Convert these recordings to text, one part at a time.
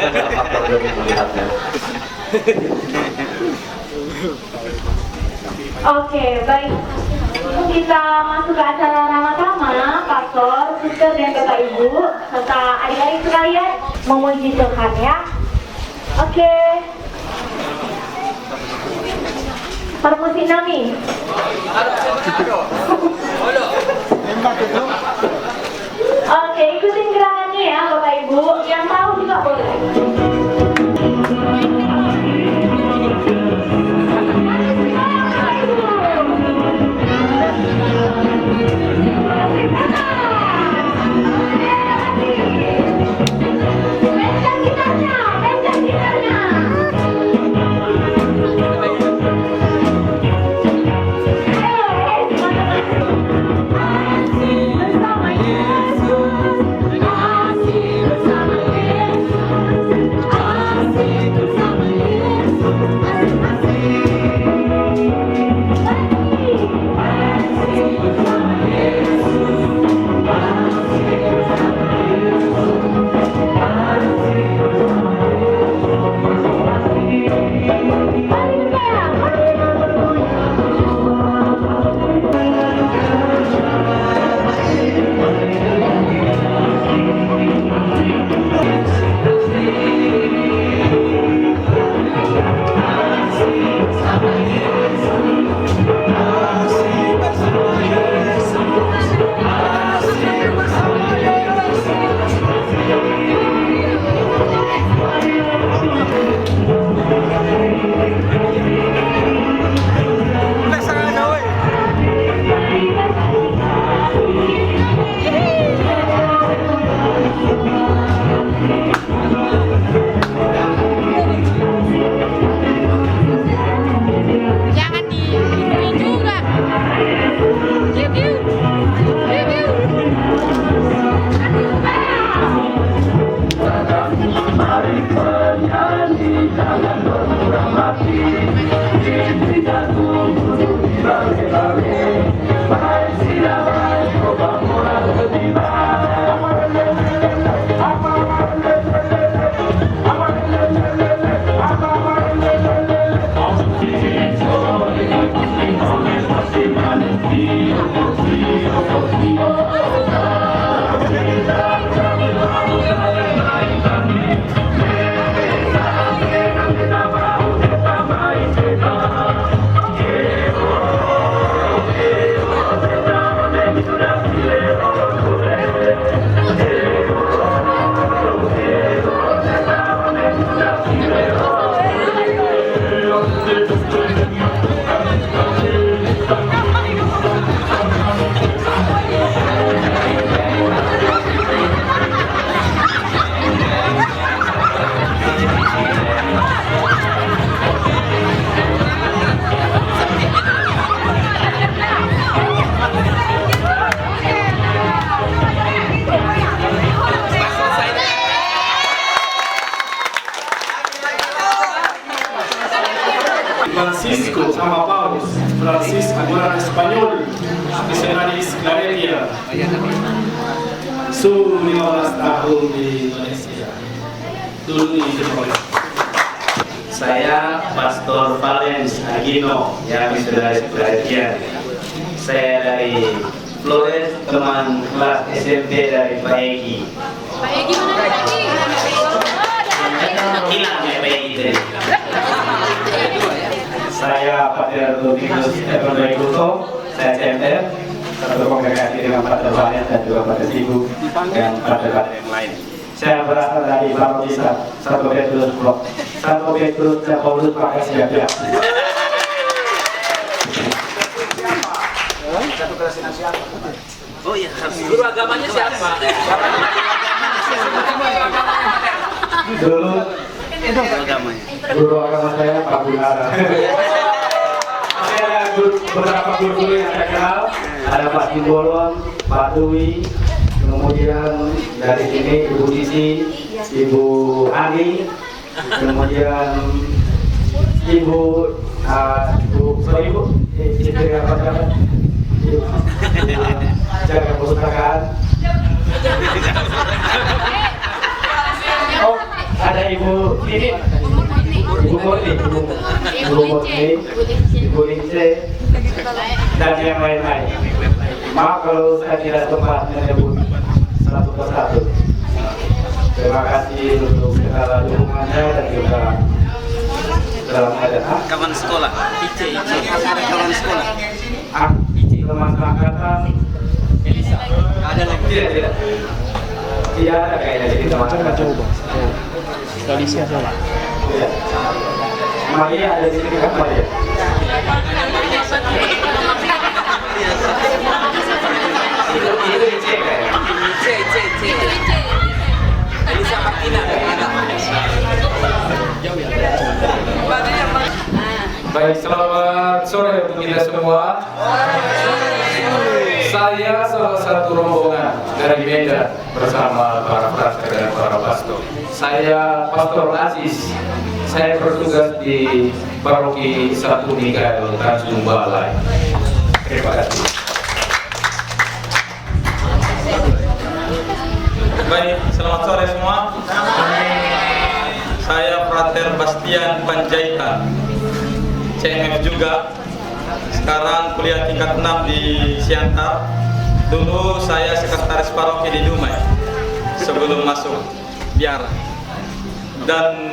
adalah faktor demi melihatnya. Oke, baik. Kita masuk ke acara Ramadama, Pastor, Suster, dan Bapak Ibu, serta adik-adik sekalian memuji Tuhan ya. Oke. Permusik Nami. Oke, ikutin gerakannya ya Bapak Ibu. Yang tahu juga boleh. Francisco sama Paulus. Francisco orang Spanyol, misionaris Claretia. Su 15 tahun di Indonesia. Dulu di Indonesia. Saya Pastor Valens Agino, yang misionaris Claretia. Saya dari Flores, teman kelas SMP dari Pak Egi. Pak Egi mana Pak Egi? Hilang ya Pak Egi tadi. Saya Patriark Dominus Epondoi Kuto, saya CMR, satu kongregasi dengan Pater Valens dan juga Pater Ibu dan Pater yang lain. Saya berasal dari paroki 1 Petrus Blok 1 Petrus dan Paulus Makasih ya. Oh iya, Guru agamanya siapa? Dulu agamanya. guru agama saya Pak Gunara. Saya ada beberapa guru yang saya kenal, ada Pak Simbolon, Pak Dwi, kemudian dari sini Ibu Sisi, Ibu Ani, kemudian Ibu jaga perpustakaan. Oh, ada Ibu ini, Ibu Murni, Ibu Lince, dan yang lain-lain. Maaf kalau saya tidak sempat menyebut satu persatu. Terima kasih untuk segala dukungannya dan juga dalam keadaan Kawan sekolah. Kawan sekolah. teman angkatan Ada lagi. tidak ada kayaknya jadi teman angkatan. Tidak. Maria ada di sini kan Maria? Itu Ice kayaknya. Itu Ice. Elisa Martina dari anak. Baik, selamat sore untuk kita semua. Saya salah satu rombongan dari Medan bersama para frater dan para pastor. Saya Pastor Aziz. Saya bertugas di Paroki Santo Mikael Tanjung Balai. Terima kasih. Baik, selamat sore semua. Saya Frater Bastian Panjaitan, CMF juga. Sekarang kuliah tingkat 6 di Siantar. Dulu saya sekretaris paroki di Dumai sebelum masuk biara. Dan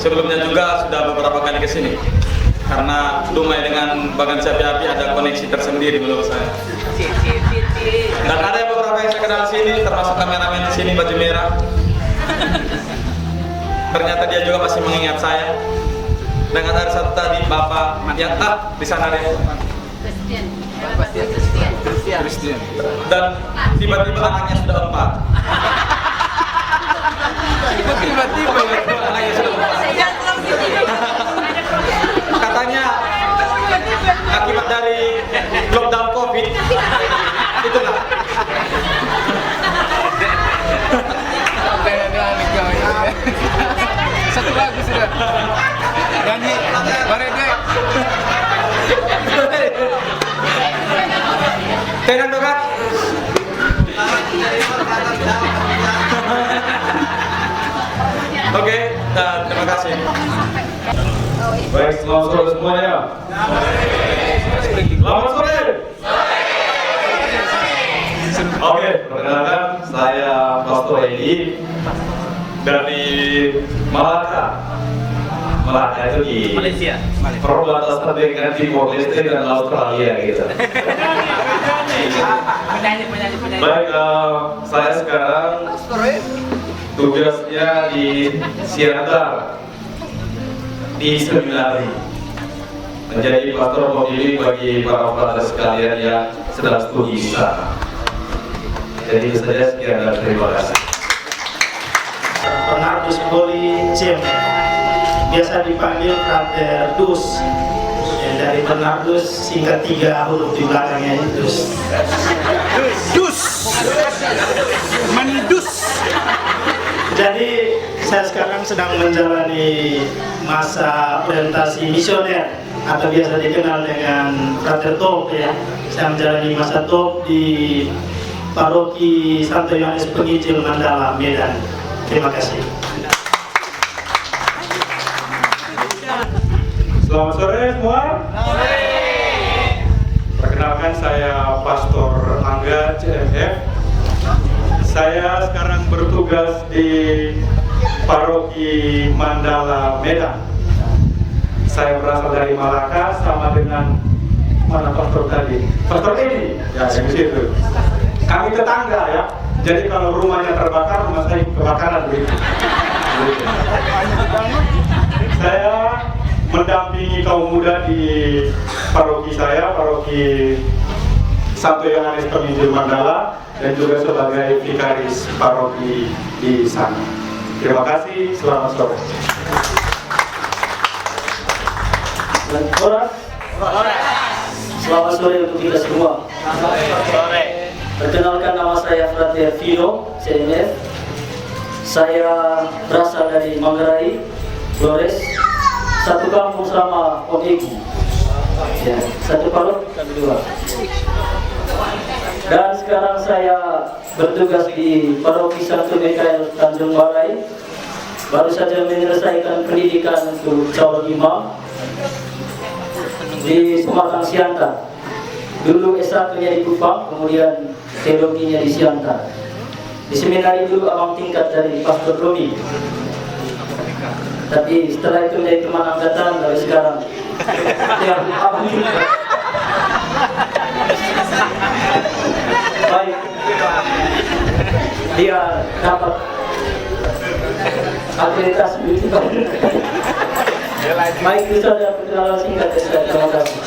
sebelumnya juga sudah beberapa kali ke sini. Karena Dumai dengan Bagan Sapi Api ada koneksi tersendiri menurut saya. Dan ada beberapa yang saya kenal di sini, termasuk kameramen di sini baju merah. Ternyata dia juga masih mengingat saya. Dengan ada satu tadi Bapak yang di sana deh. Christian. Dan tiba-tiba anaknya sudah 4. Tiba-tiba anaknya sudah 4. Katanya akibat dari lockdown COVID. Itulah. Satu lagu sudah. Nyanyi Barede. Tenang dong Kak. Oke, terima kasih. Baik, selamat sore semuanya. Selamat sore. Oke, perkenalkan saya Pastor Edi dari Malaka. Malaka itu di Malaysia. perbatasan dengan Timor Leste dan Australia gitu. Baik, saya sekarang tugasnya di Siantar di seminari menjadi pastor pembimbing bagi para frater sekalian yang sedang studi di sana. Jadi itu saja, sekian dan terima kasih. Bernardus Poli Cem, biasa dipanggil Frater Dus. Dari Bernardus singkat 3 huruf di belakangnya itu Dus. Mendus. Jadi saya sekarang sedang menjalani masa orientasi misioner atau biasa dikenal dengan Frater Top ya. Saya menjalani masa top di Paroki Santo Yohanes Penginjil Mandala, Medan. Terima kasih. Selamat sore semua. Perkenalkan saya Pastor Angga CMF. Saya sekarang bertugas di Paroki Mandala, Medan. Saya berasal dari Malaka sama dengan mana pastor tadi? Pastor Edi. Ya, di situ. Kami tetangga ya. Jadi kalau rumahnya terbakar, rumah saya kebakaran begitu. Saya mendampingi kaum muda di paroki saya, Paroki Santo Yohanes Penginjil Mandala, dan juga sebagai vikaris paroki di sana. Terima kasih, selamat sore. Selamat sore untuk kita semua. Perkenalkan, nama saya Frater Vino, CMF. Saya berasal dari Manggarai, Flores. Satu kampung sama Om Egi. Ya, satu parut, kami 2. Dan sekarang saya bertugas di Paroki Santo Mikael Tanjung Balai baru saja menyelesaikan pendidikan untuk calon imam di Semarang Siantar. Dulu S1-nya di Kupang, kemudian teologinya di Siantar. Di seminari dulu abang tingkat dari Pastor Romi. Tapi setelah itu menjadi teman angkatan, dari sekarang ya abang tingkat. Baik, dia dapat akreditasi beauty pageant. Baik, itu saja perkenalan singkat. Terima kasih.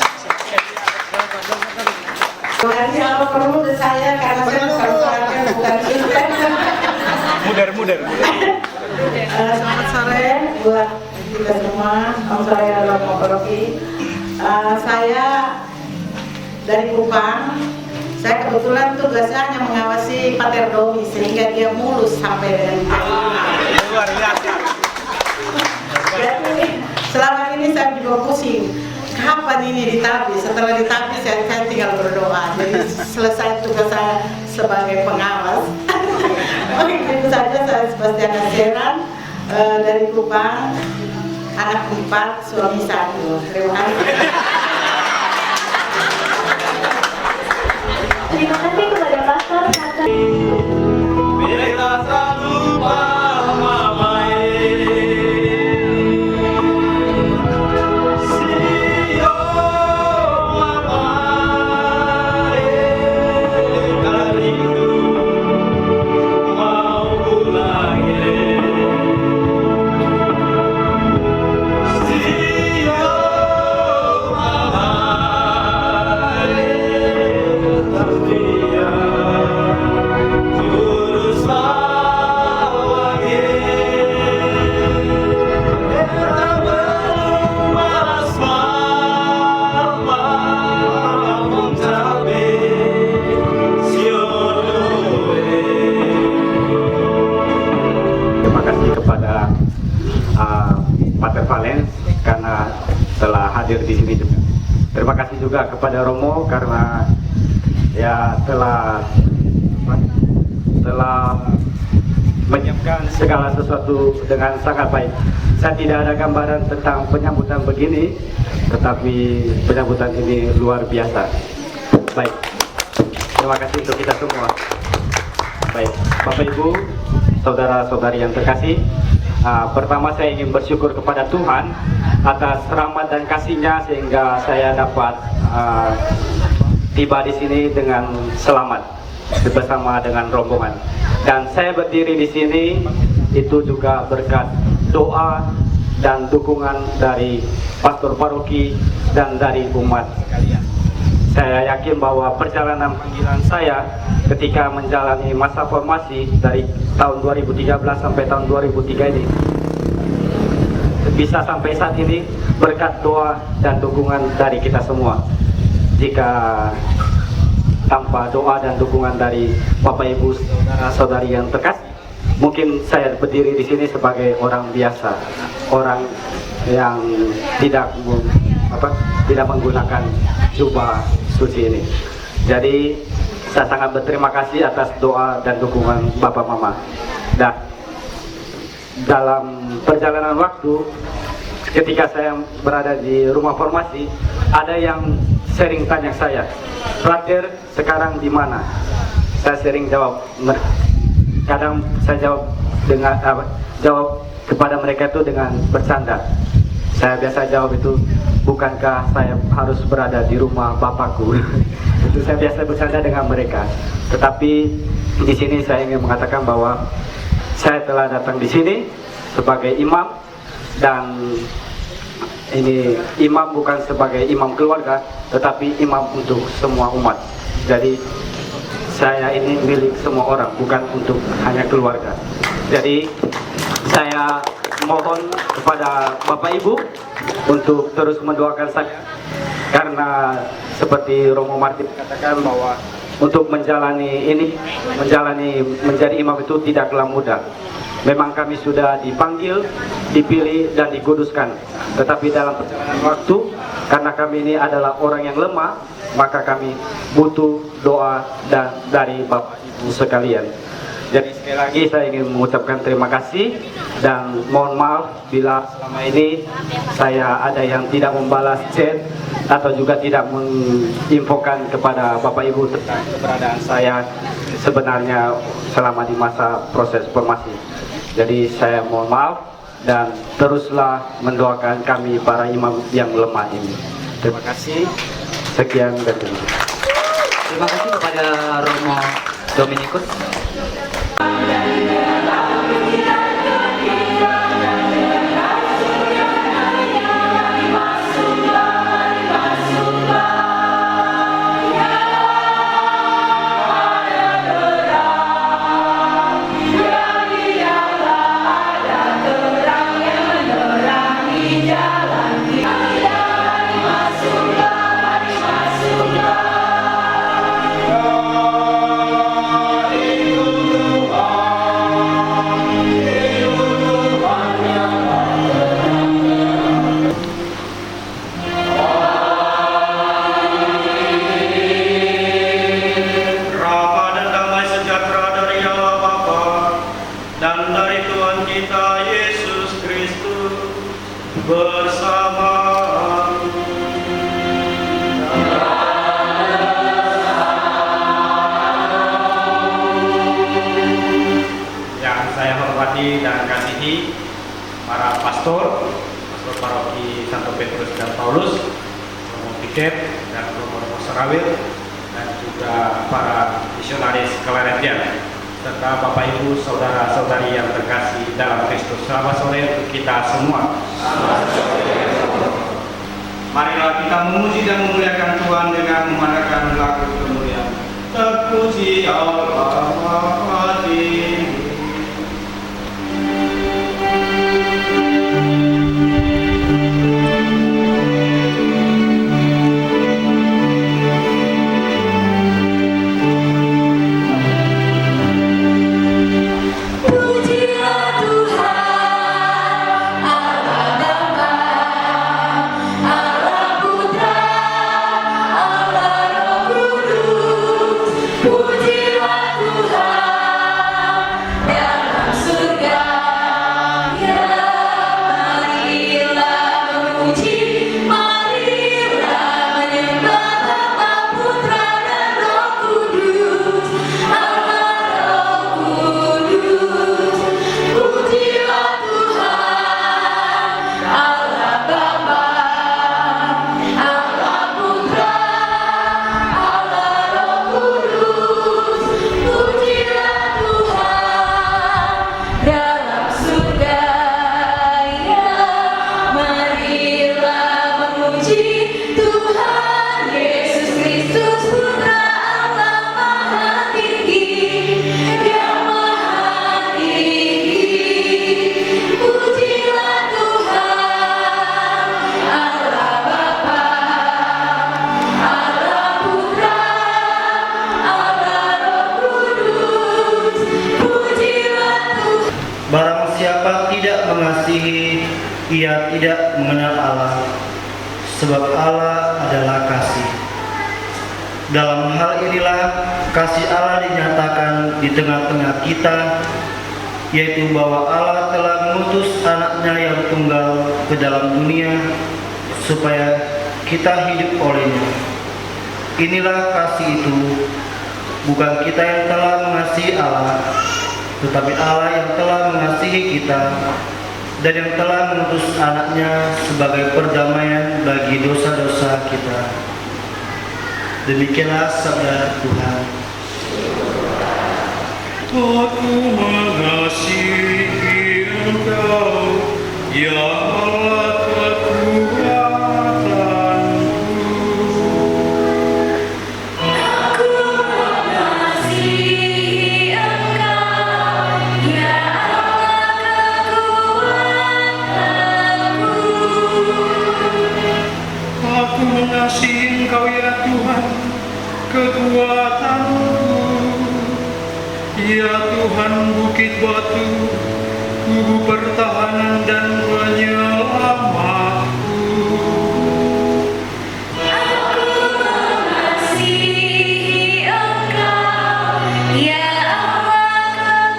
Terima kasih apa perlu dari saya karena saya bukan suster. Muder. Selamat sore buat kita semua. Nama saya Romo Paroki. Saya dari Kupang. Saya kebetulan tugasnya hanya mengawasi Pater Domi sehingga dia mulus sampai dengan luar biasa. Jadi selama ini saya juga pusing. Kapan ini ditapis? Setelah ditapis saya tinggal berdoa. Jadi selesai tugas saya sebagai pengawas. Oke, itu saja. Saya Sebastian Seran dari Kupang, anak 4, suami 1. Terima kasih. Terima kasih kepada Pastor Kata. Bila tak lupa mamae, sio mamae, kariku mau pulang sio mamae, terdia terus Terima kasih kepada Pater Valens karena telah hadir di sini juga. Terima kasih juga kepada Romo karena ya telah menyiapkan segala sesuatu dengan sangat baik. Saya tidak ada gambaran tentang penyambutan begini, tetapi penyambutan ini luar biasa. Baik, terima kasih untuk kita semua. Baik, Bapak Ibu, saudara-saudari yang terkasih, pertama saya ingin bersyukur kepada Tuhan atas rahmat dan kasih-Nya sehingga saya dapat tiba di sini dengan selamat bersama dengan rombongan. Dan saya berdiri di sini itu juga berkat doa dan dukungan dari pastor paroki dan dari umat sekalian. Saya yakin bahwa perjalanan panggilan saya ketika menjalani masa formasi dari tahun 2013 sampai tahun 2003 ini bisa sampai saat ini berkat doa dan dukungan dari kita semua. Jika tanpa doa dan dukungan dari Bapak Ibu saudara-saudari yang terkasih, mungkin saya berdiri di sini sebagai orang biasa, orang yang tidak menggunakan jubah suci ini. Jadi saya sangat berterima kasih atas doa dan dukungan Bapak Mama. Dan dalam perjalanan waktu, ketika saya berada di rumah formasi, ada yang sering tanya saya, "Frater, sekarang di mana?" Saya sering jawab, kadang saya jawab dengan jawab kepada mereka itu dengan bercanda. Saya biasa jawab itu, "Bukankah saya harus berada di rumah Bapakku?" Itu saya biasa bercanda dengan mereka. Tetapi di sini saya ingin mengatakan bahwa saya telah datang di sini sebagai imam, dan ini imam bukan sebagai imam keluarga, tetapi imam untuk semua umat. Jadi saya ini milik semua orang, bukan untuk hanya keluarga. Jadi saya mohon kepada Bapak Ibu untuk terus mendoakan saya, karena seperti Romo Martin katakan bahwa untuk menjalani menjadi imam itu tidaklah mudah. Memang kami sudah dipanggil, dipilih dan dikuduskan, tetapi dalam perjalanan waktu, karena kami ini adalah orang yang lemah, maka kami butuh doa dan dari Bapak Ibu sekalian. Jadi sekali lagi saya ingin mengucapkan terima kasih dan mohon maaf bila selama ini saya ada yang tidak membalas chat atau juga tidak menginfokan kepada Bapak Ibu tentang keberadaan saya sebenarnya selama di masa proses formasi. Jadi saya mohon maaf dan teruslah mendoakan kami para imam yang lemah ini. Terima kasih. Sekian dan terima kasih. Terima kasih kepada Romo Dominikus. Dan kasihi para pastor paroki Santo Petrus dan Paulus, Romo Piket dan Romo Serawil, dan juga para misionaris Kelaretian, serta Bapak Ibu saudara-saudari yang terkasih dalam Kristus. Selamat sore untuk kita semua. Marilah kita memuji dan memuliakan Tuhan dengan memandangkan lagu kemuliaan. Terpuji Allah Maha. Barang siapa tidak mengasihi, ia tidak mengenal Allah, sebab Allah adalah kasih. Dalam hal inilah kasih Allah dinyatakan di tengah-tengah kita, yaitu bahwa Allah telah mengutus anaknya yang tunggal ke dalam dunia, supaya kita hidup olehnya. Inilah kasih itu, bukan kita yang telah mengasihi Allah, tetapi Allah yang telah mengasihi kita dan yang telah mengutus anaknya sebagai perdamaian bagi dosa-dosa kita. Demikianlah sabda Tuhan. Aku mengasihi Engkau, ya Allah mengasihi Engkau ya Tuhan, kekuatanku. Ya Tuhan, bukit batu, kubu pertahanan dan penyelamatku. Aku mengasihi Engkau, ya Allah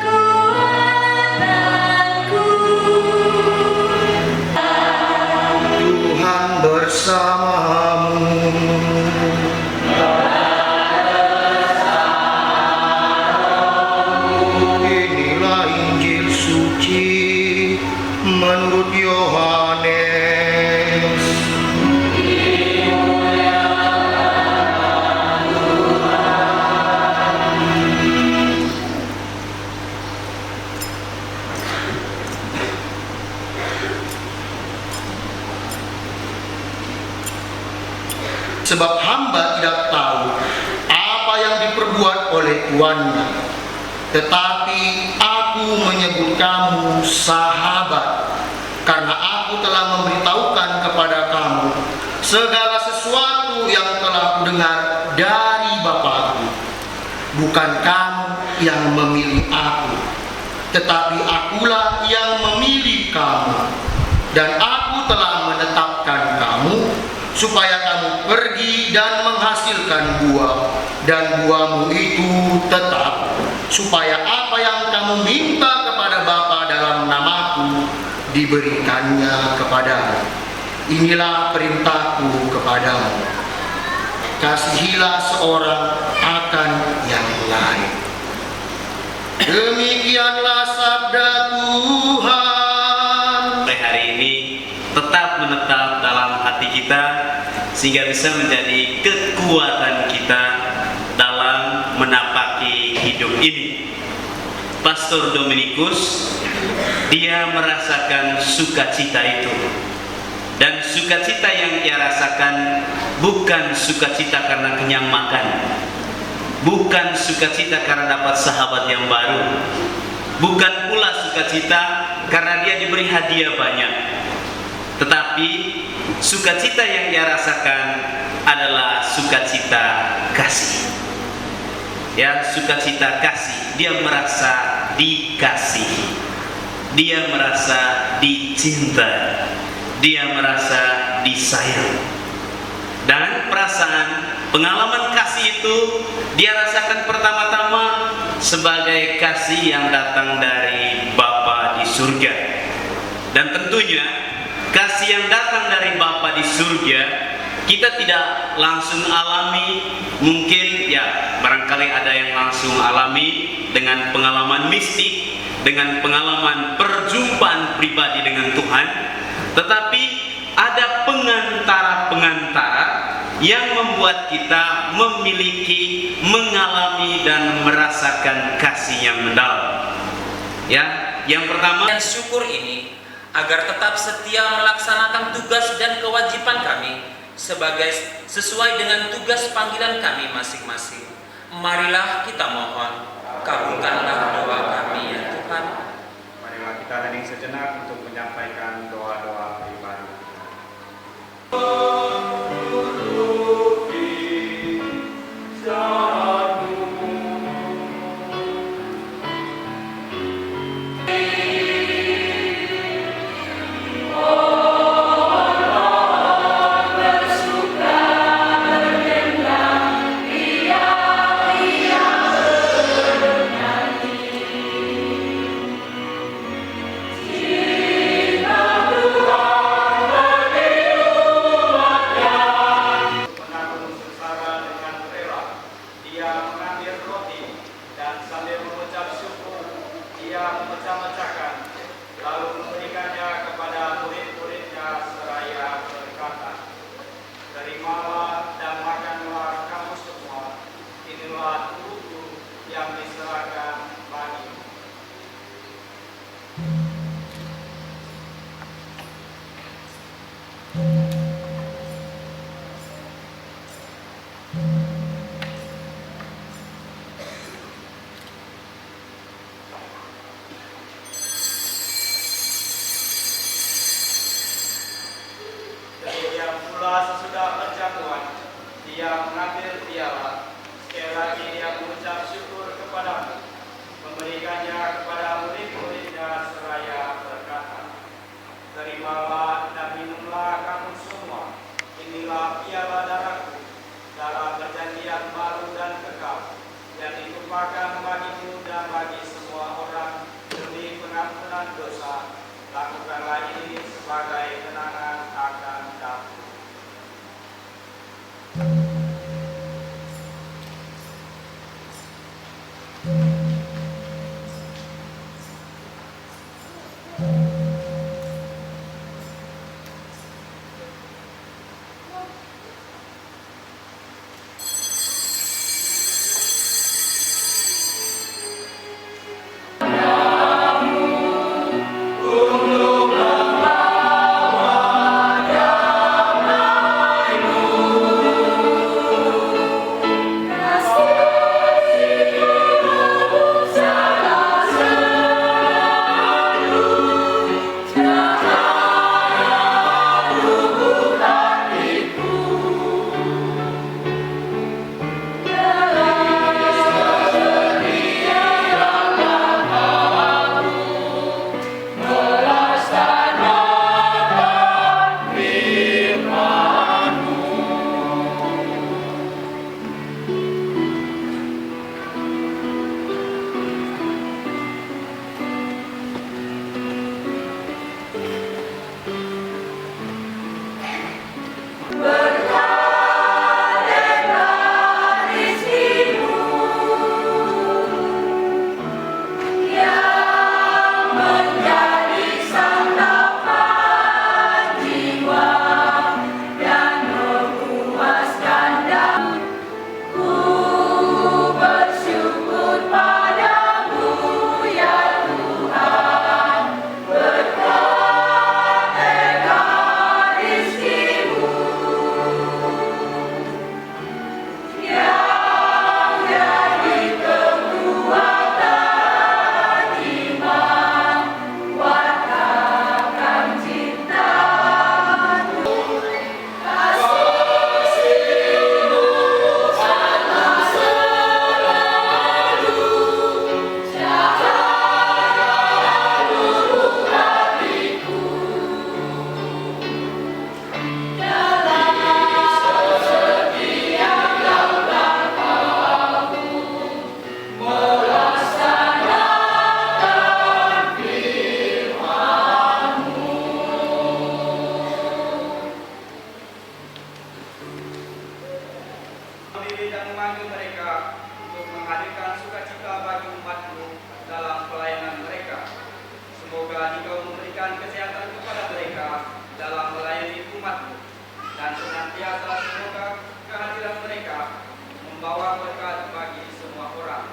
sebab hamba tidak tahu apa yang diperbuat oleh tuannya. Tetapi aku menyebut kamu sahabat, karena aku telah memberitahukan kepada kamu segala sesuatu yang telah kudengar dari Bapa-Ku. Bukan kamu yang memilih aku, tetapi akulah yang memilih kamu. Dan aku telah menetapkan kamu supaya kamu pergi dan menghasilkan buah, dan buahmu itu tetap, supaya apa yang kamu minta kepada Bapa dalam namaku diberikannya kepadamu. Inilah perintahku kepadamu, kasihilah seorang akan yang lain. Demikianlah sabda Tuhan. Hari ini tetap menetap dalam hati kita, sehingga bisa menjadi kekuatan kita dalam menapaki hidup ini. Pastor Dominikus, dia merasakan sukacita itu, dan sukacita yang ia rasakan bukan sukacita karena kenyang makan, bukan sukacita karena dapat sahabat yang baru, bukan pula sukacita karena dia diberi hadiah banyak, tetapi sukacita yang ia rasakan adalah sukacita kasih. Ya, sukacita kasih. Dia merasa dikasihi, dia merasa dicinta, dia merasa disayang. Dan perasaan pengalaman kasih itu dia rasakan pertama-tama sebagai kasih yang datang dari Bapa di surga. Dan tentunya kasih yang datang dari Bapa di surga kita tidak langsung alami. Mungkin ya barangkali ada yang langsung alami dengan pengalaman mistik, dengan pengalaman perjumpaan pribadi dengan Tuhan. Tetapi ada pengantara-pengantara yang membuat kita memiliki, mengalami dan merasakan kasih yang mendalam. Ya, yang pertama, dan syukur ini agar tetap setia melaksanakan tugas dan kewajiban kami sebagai sesuai dengan tugas panggilan kami masing-masing. Marilah kita mohon, kabulkanlah doa kami ya Tuhan. Marilah kita hening sejenak untuk menyampaikan doa-doa pribadi. Sesudah perjamuan, dia mengambil piala. Sekali lagi dia mengucap syukur kepadamu, memberikannya kepada murid-muridnya seraya berkata, terimalah dan minumlah kamu semua. Inilah piala darahku dalam perjanjian baru dan kekal, yang ditumpahkan bagimu dan bagi semua orang demi pengampunan dosa. Lakukanlah ini sebagai kenangan akan aku. Untuk membawa mereka dalam melayani umat-Mu, dan senantiasa semoga kehadiran mereka membawa berkat bagi semua orang.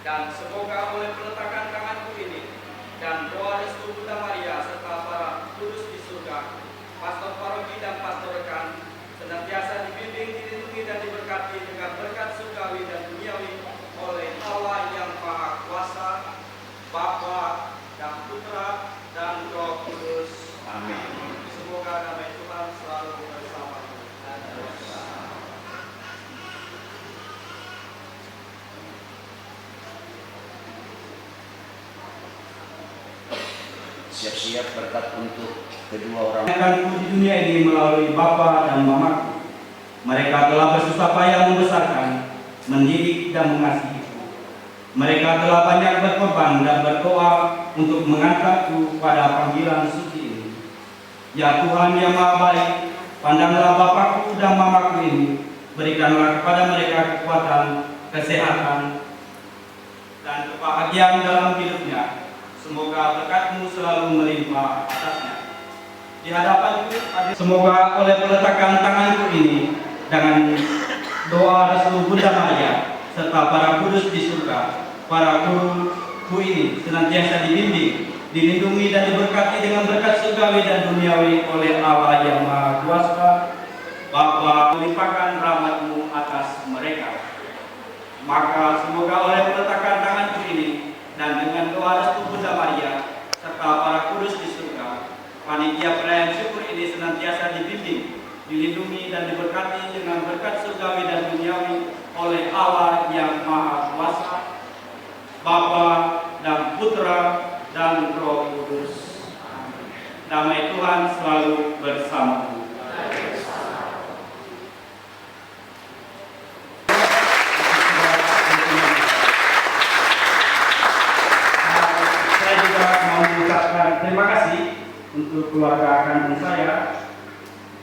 Dan semoga oleh peletakan tanganku ini dan doa restu Bunda Maria serta para kudus di surga, pastor paroki dan pastor rekan senantiasa dibimbing, dilindungi dan diberkati dengan berkat surgawi dan duniawi oleh Allah yang Maha Kuasa, Bapa dan Putra dan Roh Kudus. Amin. Semoga damai Tuhan selalu bersama kita. Siap-siap berkat untuk kedua orang. Di dunia ini melalui Bapa dan Mamaku. Mereka telah bersusah payah membesarkan, mendidik dan mengasihiku. Mereka telah banyak berkorban dan berdoa untuk mengangkatku pada panggilan suci ini. Ya Tuhan yang Maha Baik, pandanglah Bapakku dan Mamaku ini. Berikanlah kepada mereka kekuatan, kesehatan, dan kebahagiaan dalam hidupnya. Semoga berkat-Mu selalu melimpah atasnya. Di hadapan-Ku, semoga oleh peletakan tanganku ini dengan doa restu Bunda Maria serta para kudus di surga, para guruku ini senantiasa dibimbing, dilindungi dan diberkati dengan berkat surgawi dan duniawi oleh Allah yang Maha Kuasa. Bapa, melimpahkan rahmat-Mu atas mereka. Maka semoga oleh peletakan tanganku ini dan dengan doa restu Bunda Maria serta para kudus di surga, panitia perayaan syukur ini senantiasa dibimbing, dilindungi dan diberkati dengan berkat surgawi dan duniawi oleh Allah yang Maha Kuasa, Bapa dan Putra dan Roh Kudus. Damai Tuhan selalu bersamamu. Terima kasih untuk keluarga kandung saya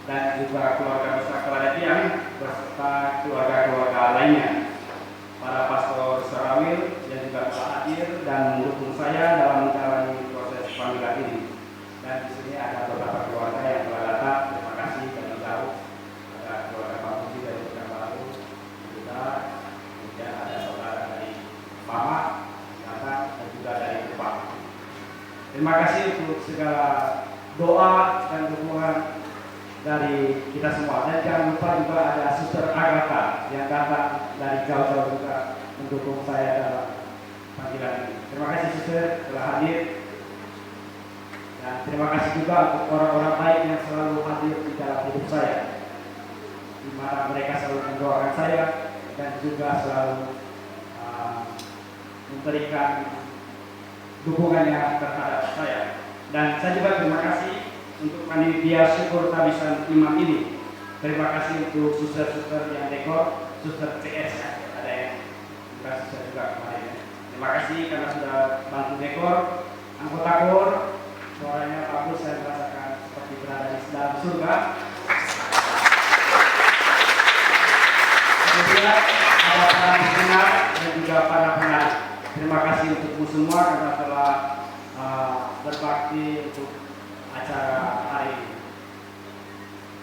dan juga keluarga besar Keladatian beserta keluarga-keluarga lainnya, para pastor Sarawil yang juga telah hadir dan mendukung saya dalam menjalani proses panggilan ini. Dan di sini ada beberapa keluarga yang telah datang. Terima kasih dari jauh. Ada keluarga Pak Budi dari Pekanbaru, juga kemudian ada saudara dari Mama, dan juga dari Jepang. Terima kasih untuk segala doa dan dukungan dari kita semua. Dan jangan lupa juga ada Suster Agatha yang datang dari jauh-jauh juga mendukung saya dalam panggilan ini. Terima kasih Suster telah hadir. Dan terima kasih juga untuk orang-orang baik yang selalu hadir di dalam hidup saya, di mana mereka selalu mendoakan saya dan juga selalu memberikan dukungannya terhadap saya. Dan saya juga terima kasih untuk panitia syukur tabisan imam ini. Terima kasih untuk suster-suster yang dekor, suster CS, ada yang juga suster juga kemarin. Terima kasih karena sudah bantu dekor. Anggota kor, suaranya bagus, saya merasakan seperti berada di dalam surga. Kemudian ada para pendengar dan juga para pendengar. Terima kasih untukmu semua karena telah berbakti untuk acara hari ini.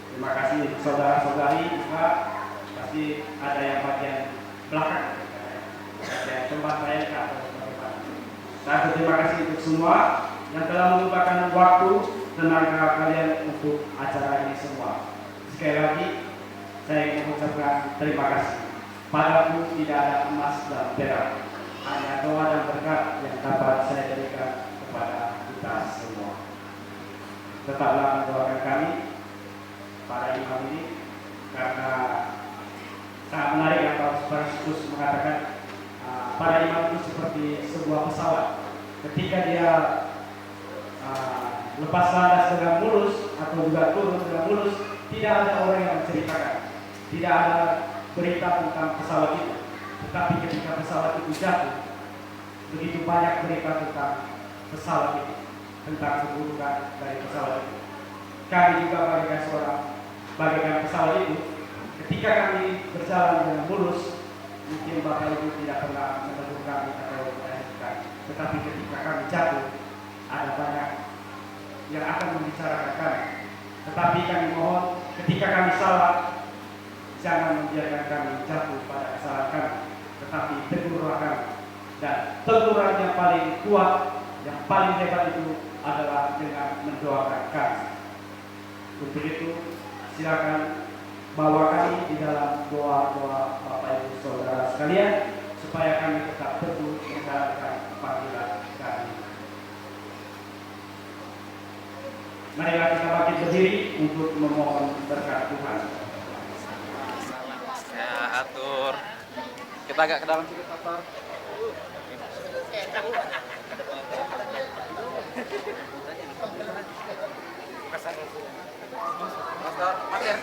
Terima kasih saudara-saudari juga, pasti ada yang bagian belakang, ada yang tempat mereka atau tempat. Saya berterima kasih untuk semua yang telah meluangkan waktu, tenaga kalian untuk acara ini semua. Sekali lagi, saya ingin mengucapkan terima kasih. Padaku tidak ada emas dan perak, hanya doa dan berkat yang dapat saya berikan kepada kita semua. Tetaplah mendoakan kami, para imam ini, karena sangat menarik yang Pak Franciscus mengatakan para imam itu seperti sebuah pesawat. Ketika dia lepas landas dengan mulus atau juga turun dengan mulus, tidak ada orang yang menceritakan, tidak ada berita tentang pesawat itu. Tetapi ketika pesawat itu jatuh, begitu banyak berita tentang pesawat itu, tentang keburukan dari pesawat itu. Kami juga bagaikan pesawat itu. Ketika kami berjalan dengan mulus, mungkin Bapak Ibu tidak pernah menemukan kami atau melahirkan. Tetapi ketika kami jatuh, ada banyak yang akan membicarakan kami. Tetapi kami mohon ketika kami salah, jangan membiarkan kami jatuh pada kesalahan kami, tetapi tegurlah kami. Dan teguran yang paling kuat, yang paling hebat itu adalah dengan mendoakan kami. Untuk itu, silakan bawa kami di dalam doa-doa Bapak Ibu Saudara sekalian, supaya kami tetap teguh menjalankan panggilan kami. Marilah kita bangkit berdiri untuk memohon berkat Tuhan. Ya, atur. Kita agak ke dalam sedikit, atur. Pastor, mati ya.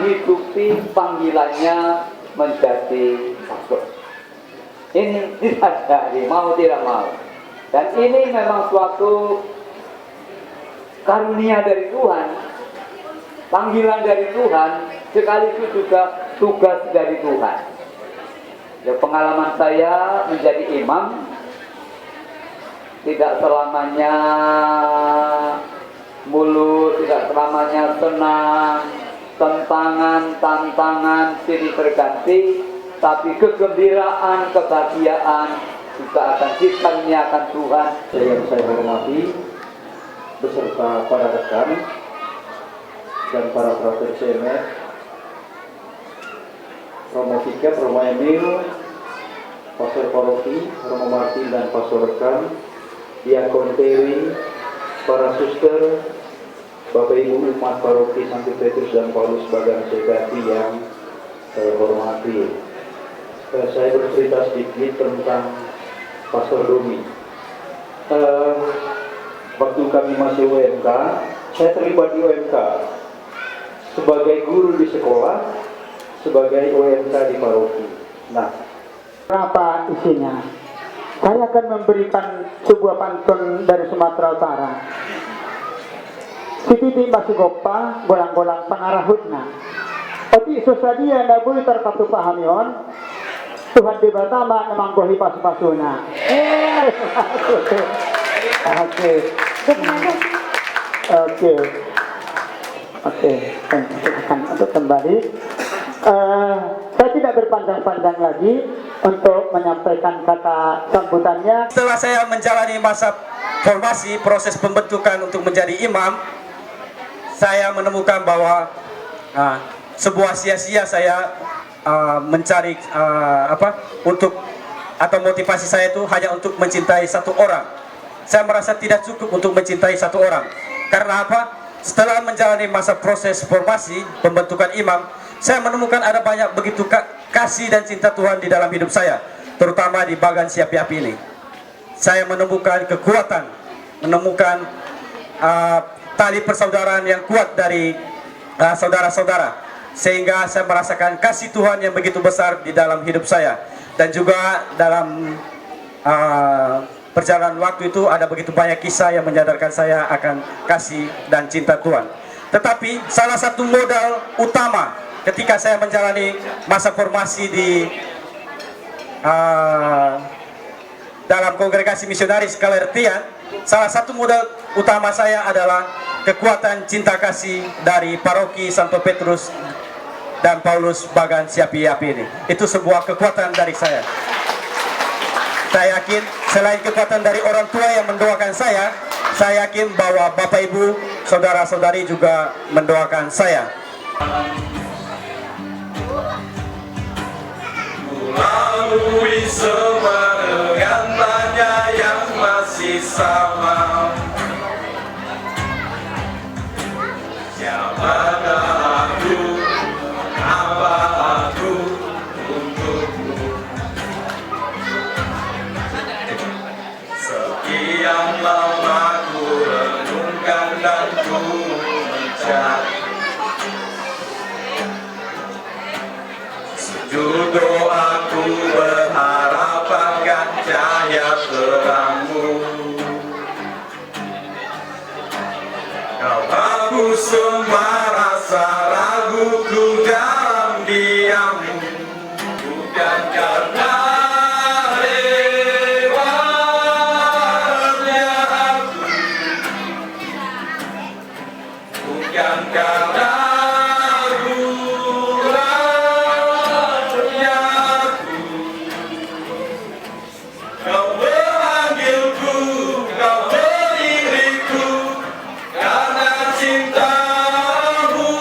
mengikuti panggilannya menjadi pastor. Ini tidak dari mau tidak mau. Dan ini memang suatu karunia dari Tuhan, panggilan dari Tuhan, sekaligus juga tugas dari Tuhan. Ya, pengalaman saya menjadi imam tidak selamanya mulus, tidak selamanya senang, tantangan silih berganti, tapi kegembiraan, kebahagiaan juga akan dikaruniakan Tuhan. Yang saya hormati beserta para rekan dan para frater CMF, Romo Fikep, Romo Emil, Pastor Paroki, Romo Martin dan Pastor Rekan, Diakon Tewi, para suster, Bapak Ibu umat Paroki Santo Petrus dan Paulus Bagan Sekati yang saya hormati. Saya bercerita sedikit tentang Pastor Domi. Waktu kami masih UMK, saya terlibat di UMK sebagai guru di sekolah, sebagai UMK di paroki. Nah, apa isinya? Saya akan memberikan sebuah pantun dari Sumatera Utara. Sititi Basugoppa, golang-golang pangarahutna. Oti susadia nabui terkatu pahamion, Tuhan di Batama namanggohi pasu-pasuna. Oke, untuk kembali. Saya tidak berpanjang-panjang lagi untuk menyampaikan kata sambutannya. Setelah saya menjalani masa formasi, proses pembentukan untuk menjadi imam, saya menemukan bahwa sebuah sia-sia saya mencari atau motivasi saya itu hanya untuk mencintai satu orang. Saya merasa tidak cukup untuk mencintai satu orang. Karena apa? Setelah menjalani masa proses formasi pembentukan imam, saya menemukan ada banyak begitu kasih dan cinta Tuhan di dalam hidup saya, terutama di Bagan Siapi-Api ini. Saya menemukan kekuatan, menemukan tali persaudaraan yang kuat dari saudara-saudara, sehingga saya merasakan kasih Tuhan yang begitu besar di dalam hidup saya. Dan juga dalam perjalanan waktu itu ada begitu banyak kisah yang menyadarkan saya akan kasih dan cinta Tuhan. Tetapi salah satu modal utama ketika saya menjalani masa formasi di dalam kongregasi misionaris Kalertian, salah satu modal utama saya adalah kekuatan cinta kasih dari paroki Santo Petrus dan Paulus Bagan Siapi-Api ini. Itu sebuah kekuatan dari saya. Saya yakin selain kekuatan dari orang tua yang mendoakan saya yakin bahwa Bapak Ibu, saudara-saudari juga mendoakan saya. Melalui semua dengan tanya yang masih sama, siapakah aku, apa aku untukmu? Sekian lama ku renungkan dan ku mencari sujud doaku, berharap akan cahaya terangmu. Kau hapus semua rasa raguku dalam diammu, bukan karena lewatnya aku, bukan karena cintamu.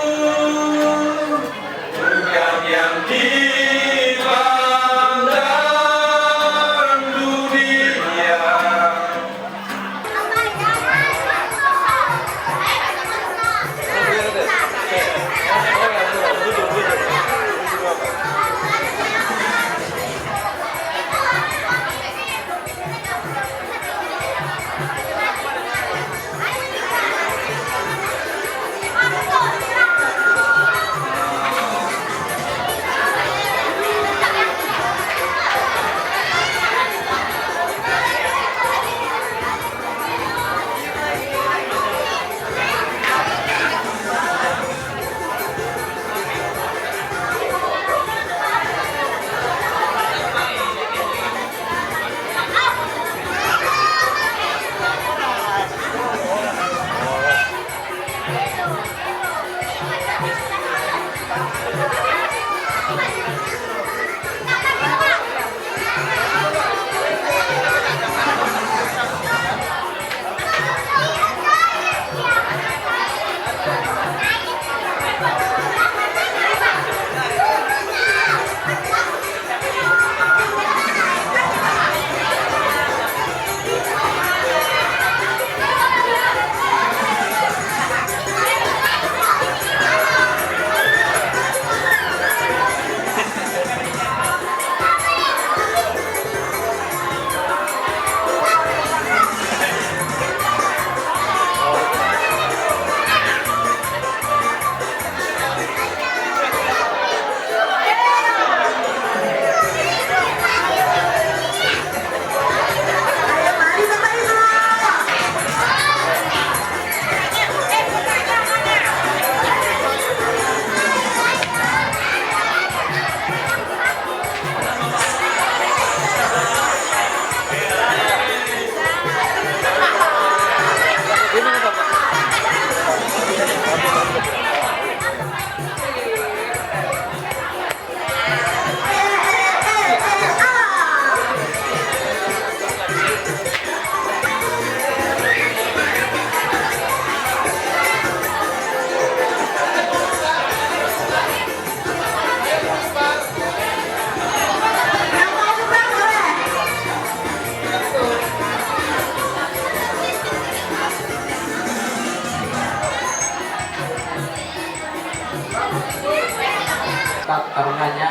karunia-Nya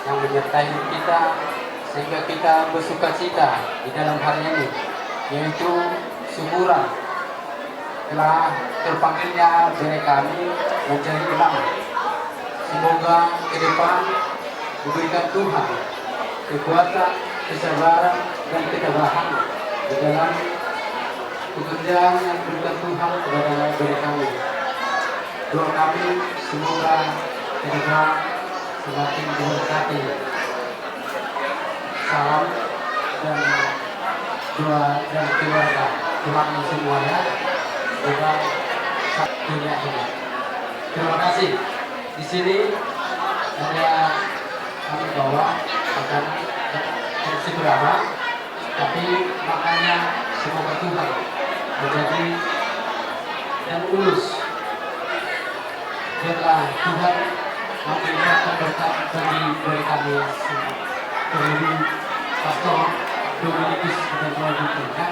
yang menyertai kita sehingga kita bersukacita di dalam hari ini, yaitu syukuran telah terpanggilnya dari kami menjadi imam. Semoga ke depan diberikan Tuhan kekuatan, kesabaran, dan ketabahan di dalam pekerjaan yang diberikan Tuhan kepada diri kami. Doa kami semoga ke depan semakin diberkati. Salam dan doa dan keluarga Tuhan semuanya dalam dunia ini. Terima kasih. Di sini ada kami bawa makanan versi berapa, tapi makanya semoga Tuhan menjadi dan lulus. Biarlah Tuhan memberikan berkat bagi kami semua. Terlebih Pastor Dominikus dan Wajibnya.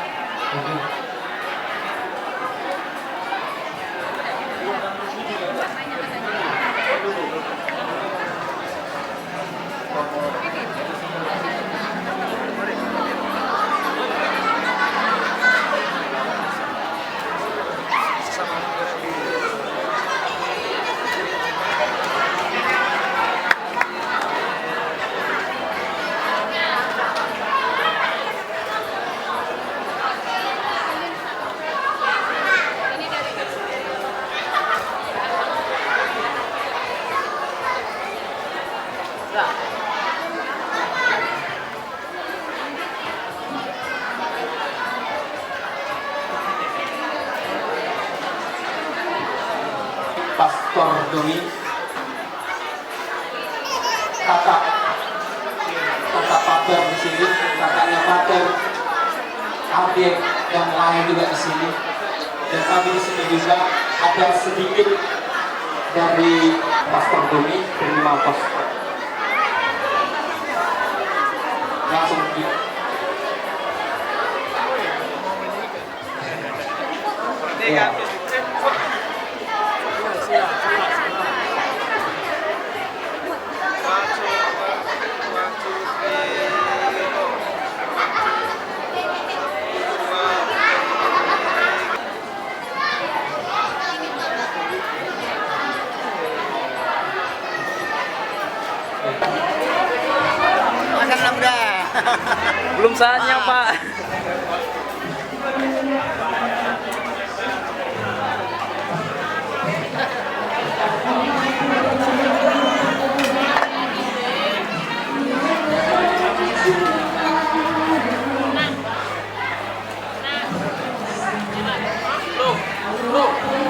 Pastor Doni, kakak Pater di sini, kakaknya Pater, adik yang lain juga di sini, dan kami di sini juga ada sedikit dari Pastor Doni terima pastor. Langsung di ya. Belum saatnya, Pak. Loh.